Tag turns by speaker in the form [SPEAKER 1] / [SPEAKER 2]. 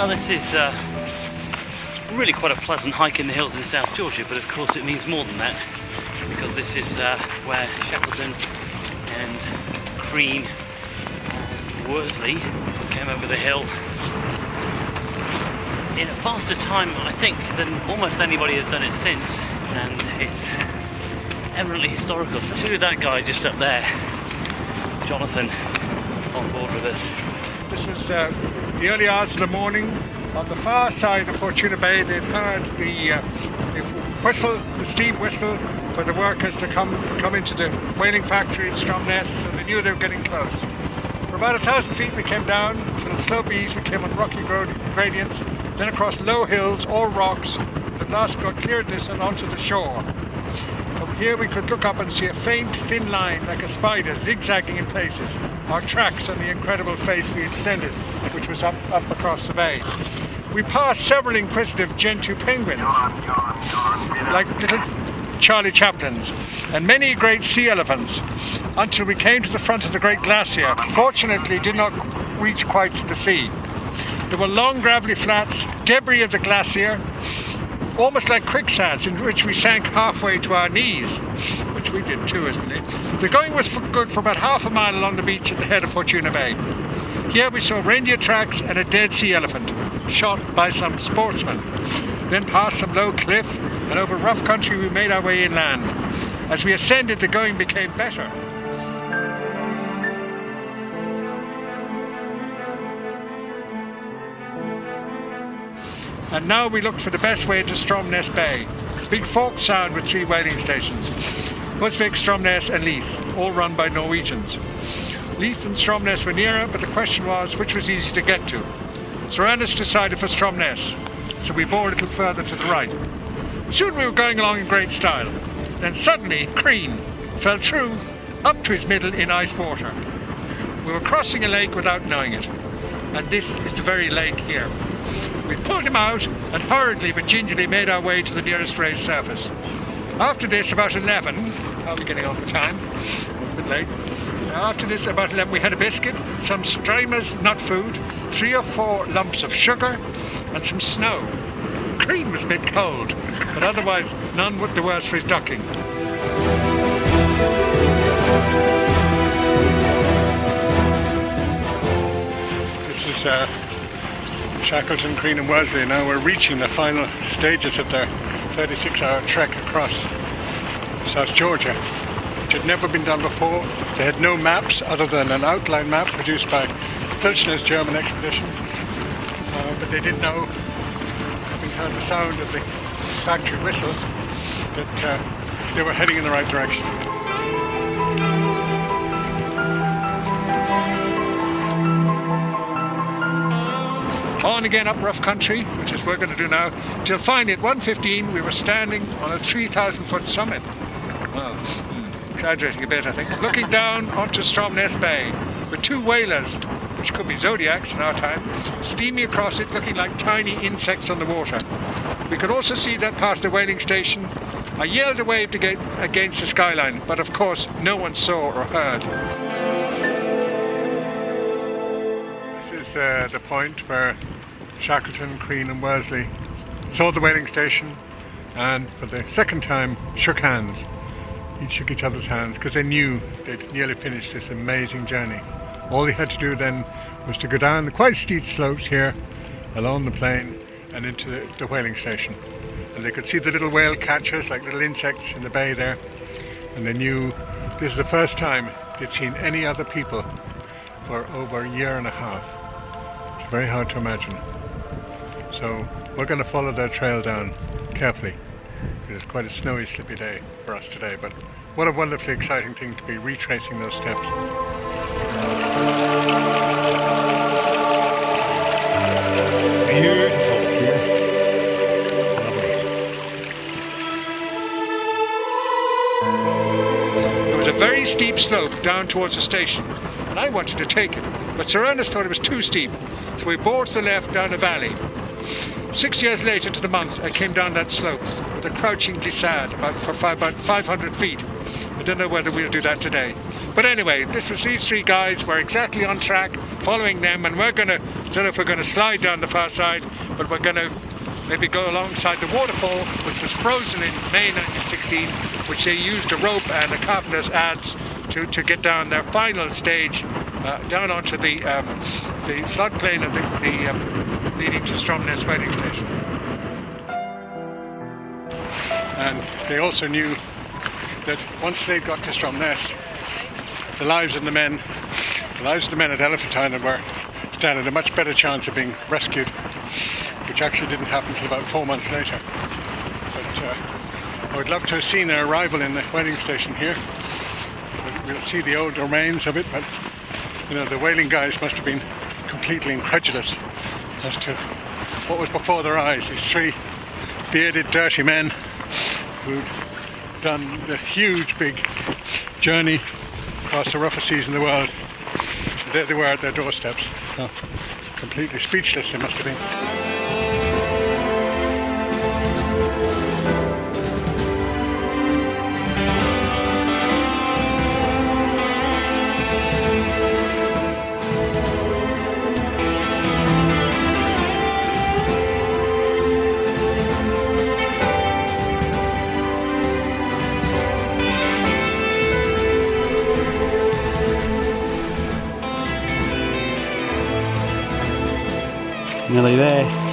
[SPEAKER 1] Well, this is really quite a pleasant hike in the hills in South Georgia, but of course it means more than that, because this is where Shackleton and Crean and Worsley came over the hill in a faster time, I think, than almost anybody has done it since, and it's eminently historical, especially with that guy just up there, Jonathan, on board with us.
[SPEAKER 2] This was the early hours of the morning. On the far side of Fortuna Bay, they'd heard the whistle, the steam whistle, for the workers to come into the whaling factory in Stromness, so they knew they were getting close. For about 1,000 feet we came down to the slope ease. We came on rocky gradients, then across low hills, all rocks. At last got cleared this and onto the shore. From here we could look up and see a faint, thin line like a spider zigzagging in places. Our tracks on the incredible face we had descended, which was up across the bay. We passed several inquisitive Gentoo penguins, like little Charlie Chaplins, and many great sea elephants, until we came to the front of the great glacier. Fortunately, did not reach quite to the sea. There were long gravelly flats, debris of the glacier, almost like quicksands, in which we sank halfway to our knees, which we did too, isn't it? The going was good for about half a mile along the beach at the head of Fortuna Bay. Here we saw reindeer tracks and a dead sea elephant, shot by some sportsmen. Then past some low cliff and over rough country we made our way inland. As we ascended, the going became better. And now we looked for the best way to Stromness Bay. Big Fork Sound with 3 whaling stations. Husvik, Stromness and Leith, all run by Norwegians. Leith and Stromness were nearer, but the question was which was easy to get to. Soranus decided for Stromness, so we bore a little further to the right. Soon we were going along in great style. Then suddenly, Crean fell through, up to his middle in ice water. We were crossing a lake without knowing it, and this is the very lake here. We pulled him out and hurriedly but gingerly made our way to the nearest raised surface. After this, about 11, how are we getting on for time? A bit late. After this, about 11, we had a biscuit, some streamers, nut food, 3 or 4 lumps of sugar, and some snow. Crean was a bit cold, but otherwise none the worse for his ducking. This is Shackleton, Crean and Worsley. Now we're reaching the final stages of their 36-hour trek across South Georgia, which had never been done before. They had no maps other than an outline map produced by Filchner's German expedition, but they didn't know, having heard the sound of the factory whistle, that they were heading in the right direction. On again up rough country, which is what we're going to do now, till finally at 1:15 we were standing on a 3,000-foot summit. Well, exaggerating a bit I think. Looking down onto Stromness Bay with 2 whalers, which could be zodiacs in our time, steaming across it looking like tiny insects on the water. We could also see that part of the whaling station. I yelled and waved against the skyline, but of course no one saw or heard. This is the point where Shackleton, Crean and Worsley saw the whaling station and for the second time shook hands. Each shook each other's hands because they knew they'd nearly finished this amazing journey. All they had to do then was to go down the quite steep slopes here along the plain and into the whaling station. And they could see the little whale catchers like little insects in the bay there, and they knew this is the first time they'd seen any other people for over a year and a half. It's very hard to imagine. So we're going to follow their trail down carefully. It is quite a snowy, slippy day for us today, but what a wonderfully exciting thing to be retracing those steps. Beautiful here. Lovely. There was a very steep slope down towards the station, and I wanted to take it, but Sir Ernest thought it was too steep, so we bore to the left down a valley. 6 years later to the month, I came down that slope with a crouching glissade for about 500 feet. I don't know whether we'll do that today. But anyway, this was these three guys. We're exactly on track, following them, and we're gonna, don't know if we're gonna slide down the far side, but we're gonna maybe go alongside the waterfall, which was frozen in May 1916, which they used a rope and a carpenter's adze to get down their final stage, down onto the floodplain of the leading to Stromness wedding station. And they also knew that once they got to Stromness, the lives of the men at Elephant Island were standing a much better chance of being rescued, which actually didn't happen until about 4 months later. But I would love to have seen their arrival in the wedding station here. We'll see the old remains of it, but you know, the whaling guys must have been completely incredulous as to what was before their eyes. These three bearded, dirty men who'd done the huge, big journey across the roughest seas in the world. There they were at their doorsteps. So, completely speechless they must have been.
[SPEAKER 1] Nearly there.